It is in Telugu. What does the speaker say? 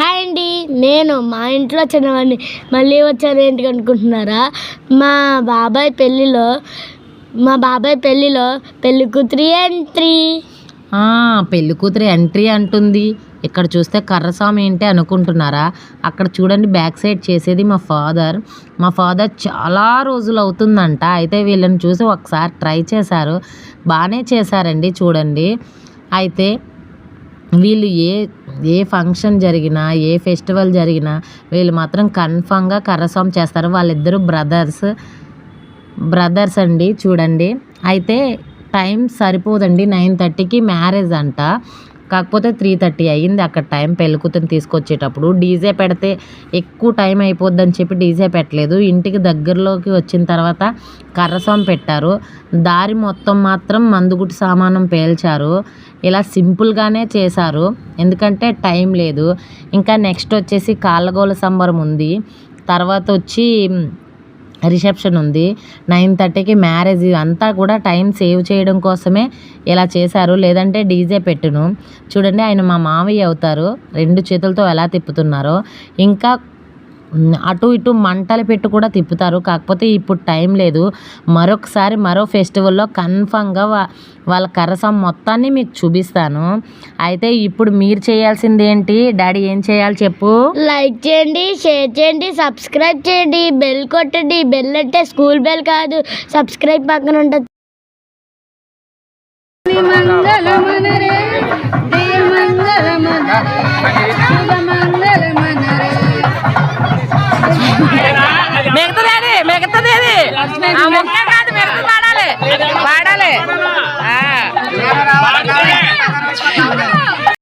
హాయ్ అండి, నేను మా ఇంట్లో చిన్నవాడిని మళ్ళీ వచ్చాను ఏంటి అనుకుంటున్నారా? మా బాబాయ్ పెళ్ళిలో పెళ్లి కూతురి ఎంట్రీ. పెళ్లి కూతురు ఎంట్రీ అంటుంది. ఇక్కడ చూస్తే కర్రస్వామి ఏంటి అనుకుంటున్నారా? అక్కడ చూడండి, బ్యాక్ సైడ్ చేసేది మా ఫాదర్ చాలా రోజులు అవుతుందంట. అయితే వీళ్ళని చూసి ఒకసారి ట్రై చేశారు, బాగానే చేశారండి. చూడండి, అయితే వీళ్ళు ఏ ఫంక్షన్ జరిగినా, ఏ ఫెస్టివల్ జరిగినా వీళ్ళు మాత్రం కన్ఫామ్గా కర్రస్వామి చేస్తారు. వాళ్ళిద్దరూ బ్రదర్స్ అండి. చూడండి, అయితే టైం సరిపోదండి. 9:30కి మ్యారేజ్ అంట, కాకపోతే 3:30 అయ్యింది అక్కడ టైం. పెళ్ళికూతురిని తీసుకొచ్చేటప్పుడు డీజే పెడితే ఎక్కువ టైం అయిపోద్దని చెప్పి డీజే పెట్టలేదు. ఇంటికి దగ్గరలోకి వచ్చిన తర్వాత కర్రస్వామి పెట్టారు. దారి మొత్తం మాత్రం మందుగుట్టు సామానం పేల్చారు. ఇలా సింపుల్గానే చేశారు, ఎందుకంటే టైం లేదు. ఇంకా నెక్స్ట్ వచ్చేసి కాళ్ళగోల సంబరం ఉంది, తర్వాత వచ్చి రిసెప్షన్ ఉంది, 9:30కి మ్యారేజ్. అంతా కూడా టైం సేవ్ చేయడం కోసమే ఇలా చేశారు, లేదంటే డీజే పెట్టును. చూడండి, ఆయన మా మావయ్య అవుతారు. 2 చేతులతో ఎలా తిప్పుతున్నారో. ఇంకా అటు ఇటు మంటలు పెట్టి కూడా తిప్పుతారు, కాకపోతే ఇప్పుడు టైం లేదు. మరొకసారి మరో ఫెస్టివల్లో కన్ఫామ్గా వాళ్ళ కర్రస్వామి మొత్తాన్ని మీకు చూపిస్తాను. అయితే ఇప్పుడు మీరు చేయాల్సింది ఏంటి డాడీ? ఏం చేయాలి చెప్పు? లైక్ చేయండి, షేర్ చేయండి, సబ్స్క్రైబ్ చేయండి, బెల్ కొట్టండి. బెల్ అంటే స్కూల్ బెల్ కాదు, సబ్స్క్రైబ్ పక్కన ఉంటుంది. మిగతాది